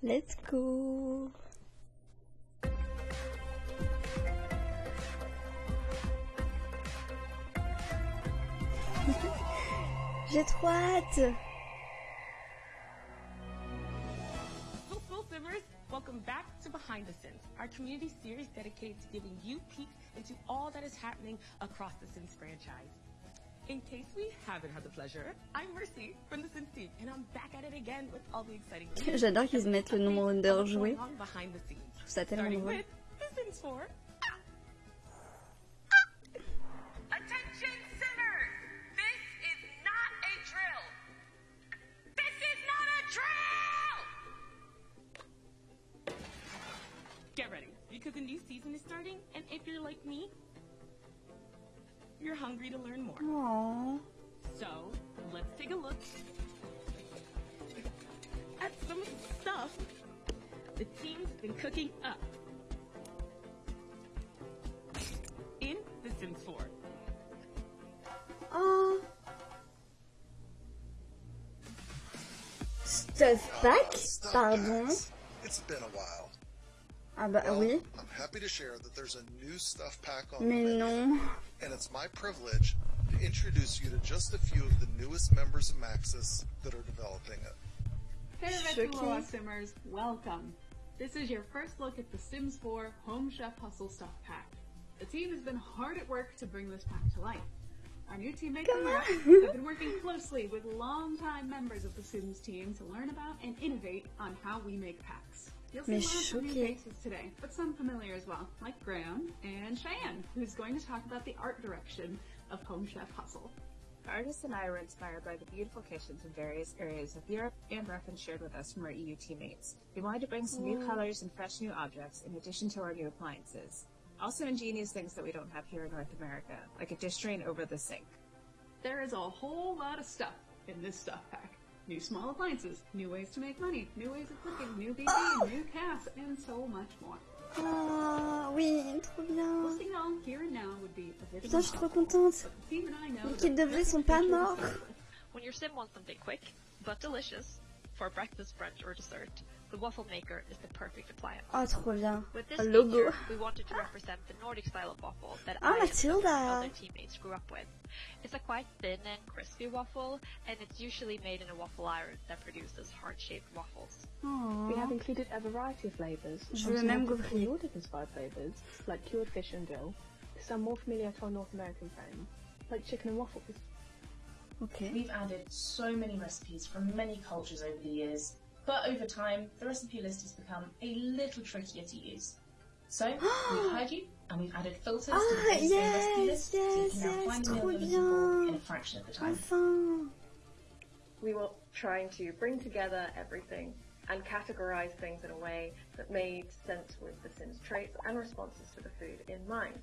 Let's go. J'ai trop hâte. Welcome back to Behind the Scenes, our community series dedicated to giving you peeks into all that is happening across the Sims franchise. In case we haven't had the pleasure, I'm Mercy from the Sims team, and I'm back at it again with all the exciting news. J'adore qu'ils mettent le nombre d'heures jouées. Behind the scenes. Je trouve ça tellement drôle. With The Sims 4. Attention Simmers! This is not a drill! This is not a drill! Get ready, because a new season is starting, and if you're like me, you're hungry to learn more. Aww. So, let's take a look at some of the stuff the team's been cooking up in The Sims 4. Oh. Stuff pack? Pardon? It's been a while. Ah bah Well, oui. I'm happy to share that there's a new stuff pack on the Mais menu, non. and it's my privilege to introduce you to just a few of the newest members of Maxis that are developing it. Hey Choquée. RETOUR Simmers, welcome! This is your first look at the Sims 4 Home Chef Hustle Stuff Pack. The team has been hard at work to bring this pack to life. Our new teammates and I have been working closely with longtime members of the Sims team to learn about and innovate on how we make packs. You'll see lots of new faces today, but some familiar as well, like Graham and Cheyenne, who's going to talk about the art direction of Home Chef Hustle. Artists and I were inspired by the beautiful kitchens in various areas of Europe and reference shared with us from our EU teammates. We wanted to bring some new colors and fresh new objects in addition to our new appliances. Also ingenious things that we don't have here in North America, like a dish drain over the sink. There is a whole lot of stuff in this stuff pack. New small appliances, new ways to make money, new ways of cooking, new BB, new cast, and so much more. Ah oui, trop bien. Listing it all here and now would be a bit Putain, of je suis a trop lot, contente. but the team and I know Les that kits de blé sont pas perfect morts. picture is When your sim wants something quick, but delicious, for breakfast, brunch, or dessert, the waffle maker is the perfect appliance. Oh, trop bien. With this Un logo. feature, we wanted to represent the Nordic style of waffle that Ah, I and some Matilda. other teammates grew up with. It's a quite thin and crispy waffle, and it's usually made in a waffle iron that produces heart-shaped waffles. Oh. We have included a variety of flavors, Je from veux some même of the gaufrier. Nordic-inspired flavors, like cured fish and dill, to some more familiar to our North American friends, like chicken and waffles. Ok. We've added so many recipes from many cultures over the years, but over time, the recipe list has become a little trickier to use. So, we've heard you, and we've added filters to the base game recipe list, so you can now find meals trop you're looking for in bien. a fraction of the time. Enfin. We were trying to bring together everything and categorize things in a way that made sense with the Sims traits and responses to the food in mind.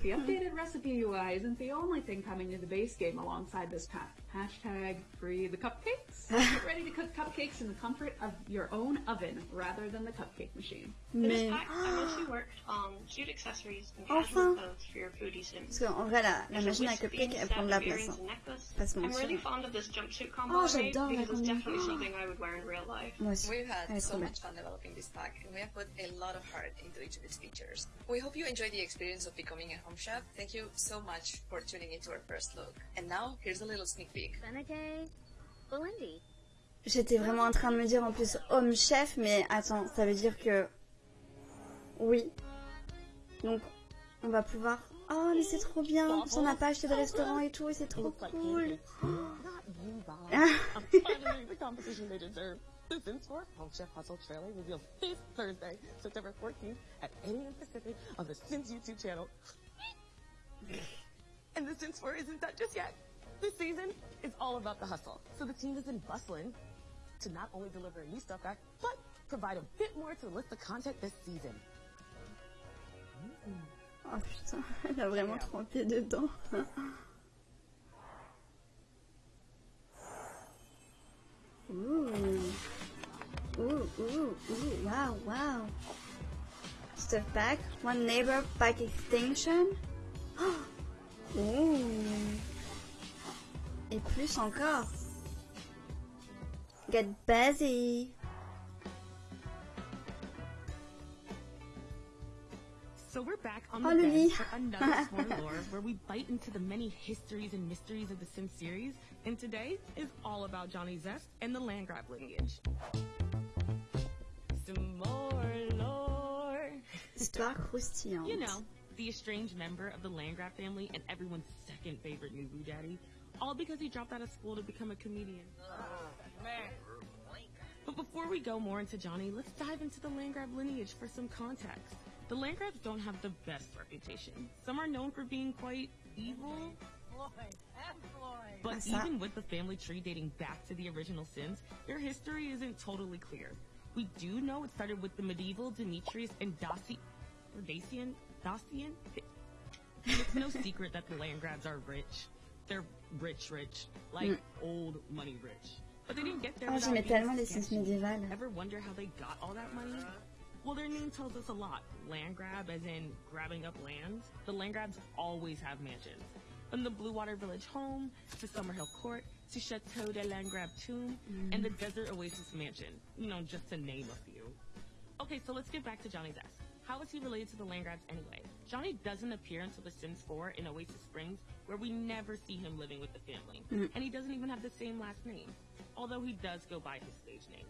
The updated recipe UI isn't the only thing coming to the base game alongside this pack. Hashtag free the cupcakes. Get ready to cook cupcakes in the comfort of your own oven rather than the cupcake machine. In this Mais... pack, I mostly worked on cute accessories and casual clothes for your foodie sims. Parce qu'en vrai, la machine à cupcake, elle prend de la place. Hein. Pas se I'm really mentir. fond of this jumpsuit combo I made j'adore la because it's definitely combinaison. something I would wear in real life. Moi aussi. We've had Elle est so trop belle. much fun developing this pack, and we have put a lot of heart into each of its features. We hope you enjoy the experience of becoming a home chef. Thank you so much for tuning into our first look. And now, here's a little sneak peek. J'étais vraiment en train de me dire en plus homme chef, mais attends, ça veut dire que... Oui. Donc, on va pouvoir... Oh, mais c'est trop bien. En plus, on n'a pas acheté de restaurant et tout, et c'est trop cool. Finally, the competition they deserve. The Sims 4 Home Chef Hustle trailer revealed this Thursday, September 14th at 8 a.m. Pacific on the Sims YouTube channel. And the Sims 4 isn't done just yet. This season is all about the hustle. So the team has been bustling to not only deliver a new stuff back, but provide a bit more to the list of content this season. Oh putain, elle a vraiment trempé dedans. Ooh, wow, wow. Stuff pack, one neighbor pack extinction. Ooh. Et plus encore. Get busy. So we're back on the bench for another Explore Lore, where we bite into the many histories and mysteries of the Sims series, and today is all about Johnny Zest and the land grab lineage. Some more lore. Histoire croustillante. You know, the estranged member of the land grab family and everyone's second favorite new boo daddy, all because he dropped out of school to become a comedian. But before we go more into Johnny, let's dive into the land grab lineage for some context. The land grabs don't have the best reputation. Some are known for being quite evil. But even with the family tree dating back to the original Sims, their history isn't totally clear. We do know it started with the medieval Demetrius and Dacian. It's no secret that the land grabs are rich. They're rich, like old money rich. But they didn't get there without being sketchy. Ever wonder how they got all that money? Well, their name tells us a lot. Land grab, as in grabbing up land. The land grabs always have mansions. From the Blue Water Village home, to Summerhill Court, to Chateau de Landgrab Tomb, and the Desert Oasis Mansion. You know, just to name a few. Okay, so let's get back to Johnny Zest. How is he related to the land grabs anyway? Johnny doesn't appear until The Sims 4 in Oasis Springs, where we never see him living with the family. And he doesn't even have the same last name, although he does go by his stage name.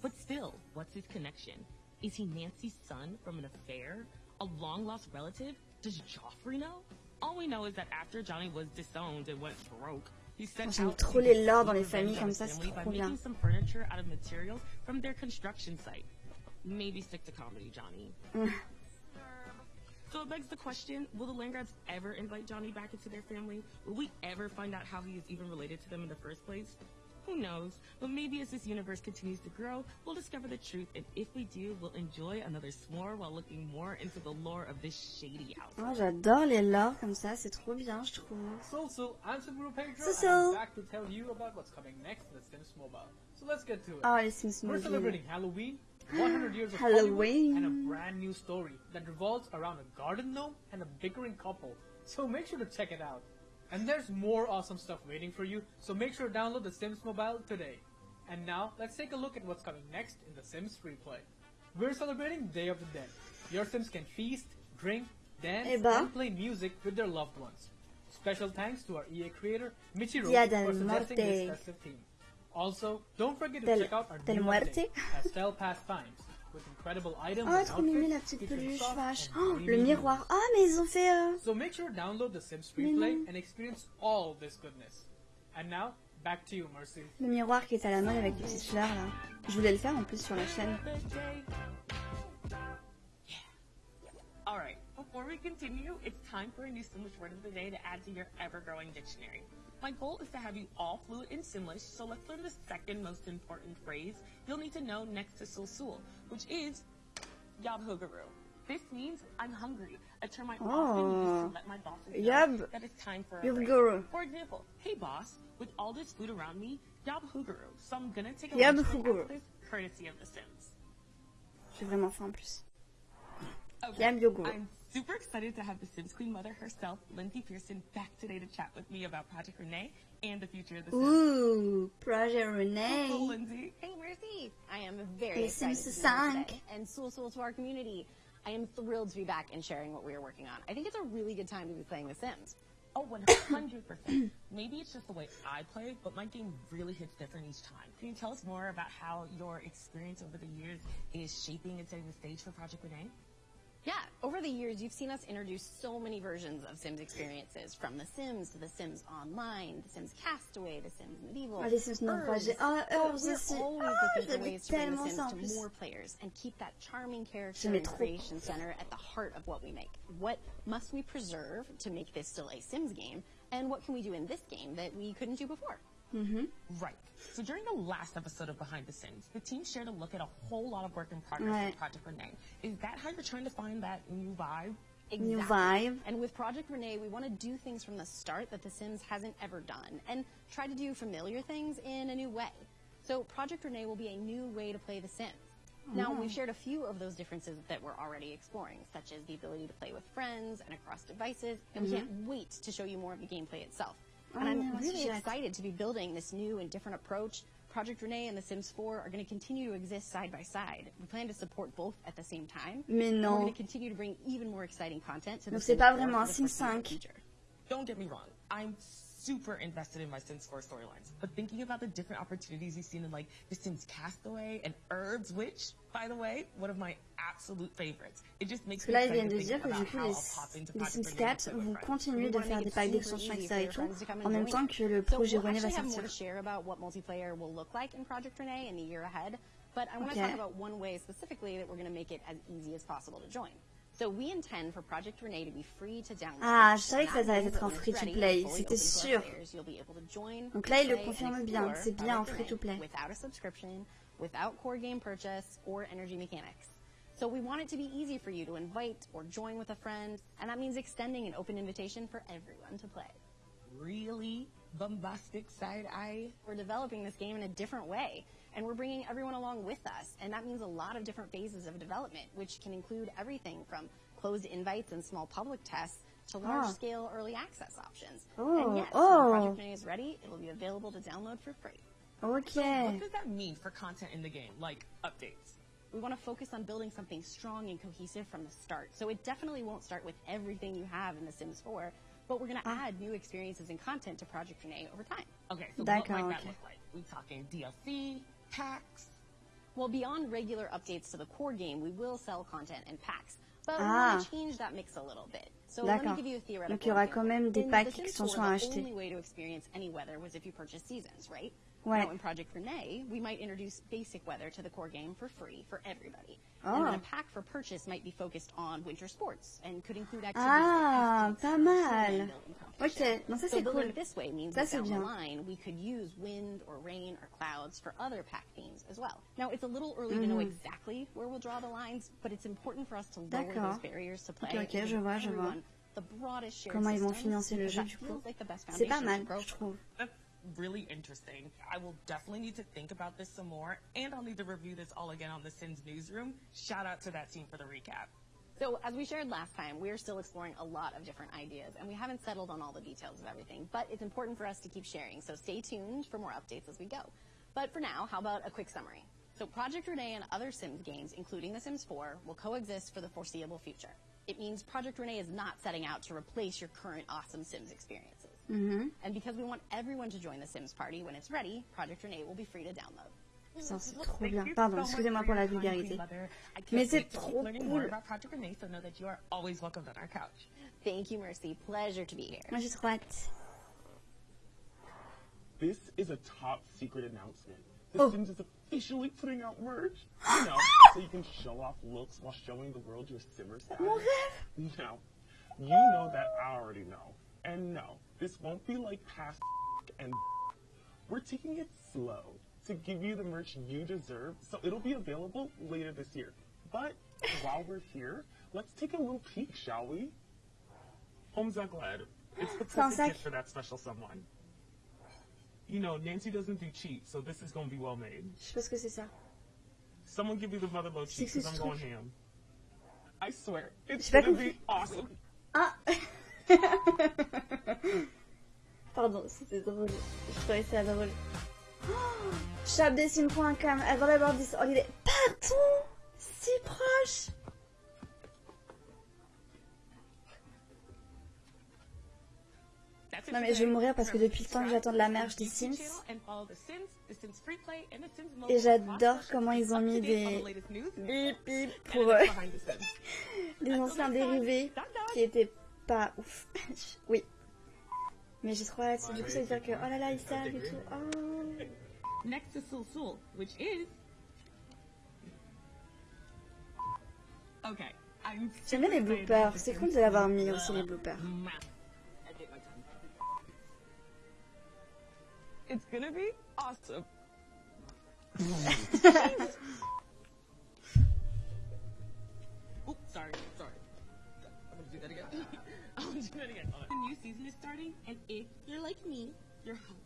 But still, what's his connection? Is he Nancy's son from an affair? A long-lost relative? Does Joffrey know? All we know is that after Johnny was disowned and went broke, he set out trop les lore dans les familles comme ça, c'est by trop bien. making some furniture out of materials from their construction site. Maybe stick to comedy, Johnny. So it begs the question, will the land grabs ever invite Johnny back into their family? Will we ever find out how he is even related to them in the first place? Who knows? But maybe as this universe continues to grow, we'll discover the truth, and if we do, we'll enjoy another s'more while looking more into the lore of this shady house. Oh, j'adore les lore comme ça, c'est trop bien, je trouve. So, I'm Pedro, So. and I'm back to tell you about what's coming next in the Sims Mobile. So let's get to it. Oh, les Sims We're Mobile. celebrating Halloween, 100 years of Halloween, and a brand new story that revolves around a garden gnome and a bickering couple. So make sure to check it out. And there's more awesome stuff waiting for you, so make sure to download the Sims Mobile today. And now, let's take a look at what's coming next in the Sims Free Play. We're celebrating Day of the Dead. Your Sims can feast, drink, dance, and play music with their loved ones. Special thanks to our EA creator, Michiro, for suggesting this festive theme. Also, don't forget to check out our new update, Pastel Pastimes, with incredible items and trop mimi la petite peluche vache. Oh, le miroir. Ah, mais ils ont fait... So make sure to download the Sims Free Play and experience all this goodness. And now, back to you, Mercy. Le miroir qui est à la mode avec les petites fleurs là. Je voulais le faire en plus sur la chaîne. Alright, before we continue, it's time for a new Simlish word of the day to add to your ever-growing dictionary. My goal is to have you all fluent in Simlish, so let's learn the second most important phrase you'll need to know next to sociaux, which is yabhuguru. This means I'm hungry, a term I often use to let my bosses know that it's time for a break. For example, hey boss, with all this food around me, yabhuguru, so I'm gonna take a lunch break after this, courtesy of The Sims. J'ai vraiment faim en plus. Okay, I'm super excited to have the Sims Queen Mother herself, Lindsay Pearson, back today to chat with me about Project Renee and the future of the Sims. Ooh, Project Renee. Hello, Lindsay. Hey, Mercy. I am very excited to be here today. And soul to our community. I am thrilled to be back and sharing what we are working on. I think it's a really good time to be playing The Sims. Oh, 100%. Maybe it's just the way I play, but my game really hits different each time. Can you tell us more about how your experience over the years is shaping and setting the stage for Project Renee? Yeah, over the years, you've seen us introduce so many versions of Sims experiences, from The Sims to The Sims Online, The Sims Castaway, The Sims Medieval, les Sims non projet. We're always looking for ways to bring The Sims to more players and keep that charming character and creation center at the heart of what we make. What must we preserve to make this still a Sims game, and what can we do in this game that we couldn't do before? Right. So during the last episode of Behind the Sims, the team shared a look at a whole lot of work in progress with Project Renee. Is that how you're trying to find that new vibe? Exactly. New vibe. And with Project Renee, we want to do things from the start that The Sims hasn't ever done, and try to do familiar things in a new way. So Project Renee will be a new way to play The Sims. Now, we've shared a few of those differences that we're already exploring, such as the ability to play with friends and across devices, and we can't wait to show you more of the gameplay itself. And I'm really excited to be building this new and different approach. Project Renee and The Sims 4 are going to continue to exist side by side. We plan to support both at the same time. Mais non. We're going to continue to bring even more exciting content to the Sims 4. Donc c'est pas vraiment un Sims 5. Don't get me wrong. I'm super invested in my Sims 4 storylines, but thinking about the different opportunities you've seen in like The Sims Castaway and Herbs, which, by the way, one of my absolute favorites. It just makes me excited to think about how I'll pop into les Sims 4 vont continuer de faire des packs d'extension, etc. et tout, en même temps que le projet René va sortir. More to share about what multiplayer will look like in Project Renee in the year ahead, but I want to talk about one way specifically that we're going to make it as easy as possible to join. So we intend for Project Renee to be free to download. Ah, je savais que ça allait être en free to play, c'était sûr. Donc là, il le confirme bien, c'est bien en free to play. Without a subscription, without core game purchase or energy mechanics. So we want it to be easy for you to invite or join with a friend, and that means extending an open invitation for everyone to play. Really? Bombastic side eye? We're developing this game in a different way, and we're bringing everyone along with us, and that means a lot of different phases of development, which can include everything from closed invites and small public tests to large-scale early access options. And yes, when Project Renee is ready, it will be available to download for free. Okay. So what does that mean for content in the game, like updates? We want to focus on building something strong and cohesive from the start, so it definitely won't start with everything you have in The Sims 4, but we're going to add new experiences and content to Project Renee over time. Okay, so what might that look like? We talking DLC, packs? Well, beyond regular updates to the core game, we will sell content and packs, but we want to change that mix a little bit. So let me give you a theoretical Donc il y aura quand même des packs extensions à acheter. The only way to experience any weather was if you purchase seasons, right? Ouais. Now in Project Renee, we might introduce basic weather to the core game for free for everybody. And then a pack for purchase might be focused on winter sports and could include activities pas mal. Ok, non ça c'est cool. This way means that down the line we could use wind or rain or clouds for other pack themes as well. Now it's a little early to know exactly where we'll draw the lines, but it's important for us to lower those barriers to play. Ok, je vois. Comment ils vont financer le jeu du coup? C'est pas mal, je trouve. Really interesting. I will definitely need to think about this some more, and I'll need to review this all again on the Sims newsroom. Shout out to that team for the recap. So as we shared last time, we are still exploring a lot of different ideas, and we haven't settled on all the details of everything, but it's important for us to keep sharing, so stay tuned for more updates as we go. But for now, how about a quick summary? So Project Renee and other Sims games, including The Sims 4, will coexist for the foreseeable future. It means Project Renee is not setting out to replace your current awesome Sims experiences. And because we want everyone to join the Sims party when it's ready, Project Renee will be free to download. Ça c'est trop bien. Pardon, excusez-moi pour la vulgarité. Mais c'est trop cool. Thank you, Mercy. Pleasure to be here. Moi j'ai trop hâte. This is a top secret announcement. The Sims is officially putting out merch. You know, so you can show off looks while showing the world your Simmer status. Now, you know that I already know. And no, this won't be like past and we're taking it slow to give you the merch you deserve, so it'll be available later this year. But while we're here, let's take a little peek, shall we? Homzagled. It's the perfect gift for that special someone. You know, Nancy doesn't do cheap, so this is going to be well made. Je sais pas ce que c'est ça. Someone give me the mother load cheap, because I'm going ham. I swear, it's going to be awesome. Ah. Pardon, c'était drôle. Je trouvais ça drôle. Shopdessin.com, available this holiday. Partout, si proche. Non mais je vais mourir parce que depuis le temps que j'attends de la merge des Sims. Et j'adore comment ils ont mis des bip pour les anciens dérivés qui étaient pas ouf. Oui. Mais j'ai trop hâte. Du coup ça veut dire que oh là là ils savent et tout. Oh. Next to sociaux, which is okay. J'aime bien les bloopers. C'est cool de l'avoir mis aussi les bloopers. It's gonna be awesome. Oops, sorry. I'm gonna do that again. The new season is starting, and if you're like me, you're hungry.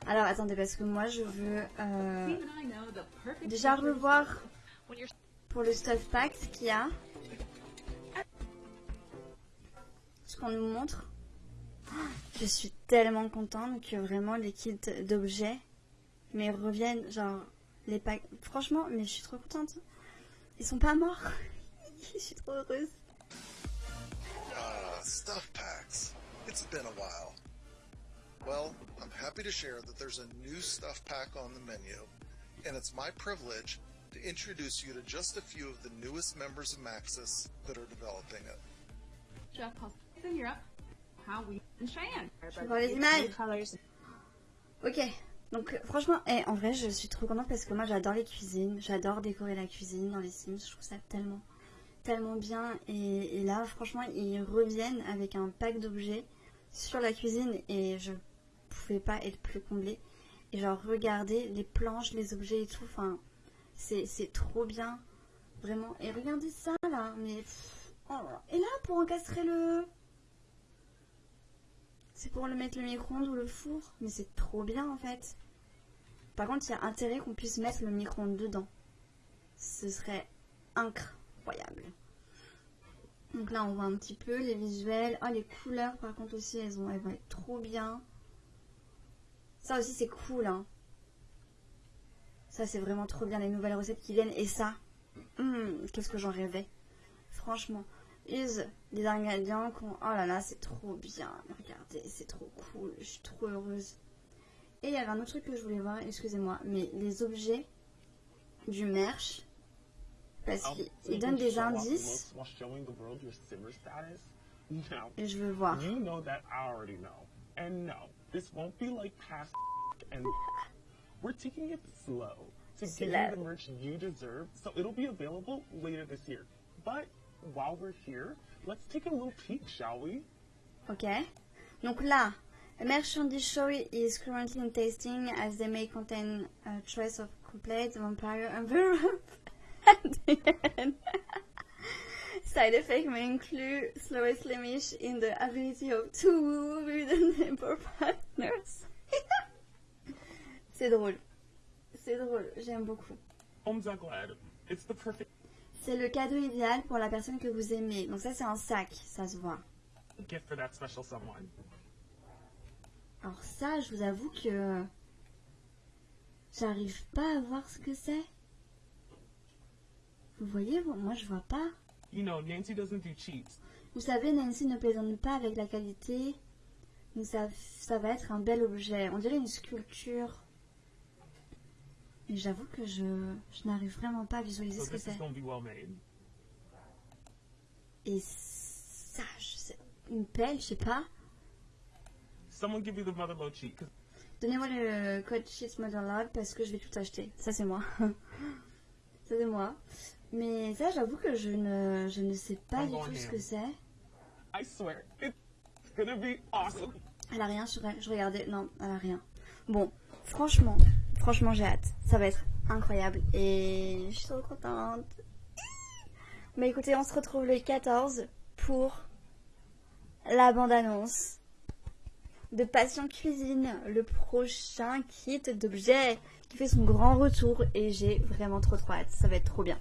Alors attendez, parce que moi je veux déjà revoir pour le stuff pack ce qu'il y a. Ce qu'on nous montre. Je suis tellement contente que vraiment les kits d'objets mais reviennent, genre les packs. Franchement, mais je suis trop contente. Ils sont pas morts. Je suis trop heureuse. Stuff packs. It's been a while. Well, I'm happy to share that there's a new stuff pack on the menu, and it's my privilege to introduce you to just a few of the newest members of Maxis that are developing it. Jeff in Europe, how we and Cheyenne. Je vais voir les images. Ok, donc franchement, en vrai, je suis trop contente parce que moi j'adore les cuisines, j'adore décorer la cuisine dans les Sims, je trouve ça tellement bien. Et là, franchement, ils reviennent avec un pack d'objets sur la cuisine et je pouvais pas être plus comblée. Et genre, regardez les planches, les objets et tout, enfin, c'est trop bien, vraiment. Et regardez ça là, mais... Oh, et là, pour encastrer le... C'est pour le mettre le micro-ondes ou le four, mais c'est trop bien en fait. Par contre, il y a intérêt qu'on puisse mettre le micro-ondes dedans. Ce serait incroyable. Donc là, on voit un petit peu les visuels. Oh, les couleurs, par contre aussi, elles vont être trop bien. Ça aussi, c'est cool, hein. Ça, c'est vraiment trop bien, les nouvelles recettes qui viennent. Et ça, qu'est-ce que j'en rêvais. Franchement, use des ingrédients qu'on... Oh là là, c'est trop bien. Regardez, c'est trop cool. Je suis trop heureuse. Et il y avait un autre truc que je voulais voir, excusez-moi, mais les objets du merch, parce qu'ils donnent des indices. Et je veux voir. We're taking it slow to give you the merch you deserve, so it'll be available later this year. But while we're here, let's take a little peek, shall we? Ok. Donc là, the merchandise show is currently in tasting as they may contain a trace of complete vampire and werewolf. Side effect may include slower slimish in the ability of two wooden neighbor partners. C'est drôle. C'est drôle, j'aime beaucoup. C'est le cadeau idéal pour la personne que vous aimez. Donc ça, c'est un sac, ça se voit. Alors ça, je vous avoue que j'arrive pas à voir ce que c'est. Vous voyez, moi je vois pas. Vous savez, Nancy ne plaisante pas avec la qualité. Donc ça va être un bel objet. On dirait une sculpture. Mais j'avoue que je n'arrive vraiment pas à visualiser ce que c'est. Et ça, une pelle, je sais pas. Donnez-moi le code Cheats Motherlode parce que je vais tout acheter. Ça, c'est moi. Ça, c'est moi. Mais ça, j'avoue que je ne sais pas du tout ce que c'est. Elle a rien, je regardais. Non, elle a rien. Bon, franchement, j'ai hâte. Ça va être incroyable. Et je suis trop contente. Mais écoutez, on se retrouve le 14 pour la bande-annonce de Passion Cuisine, le prochain kit d'objets qui fait son grand retour. Et j'ai vraiment trop hâte. Ça va être trop bien.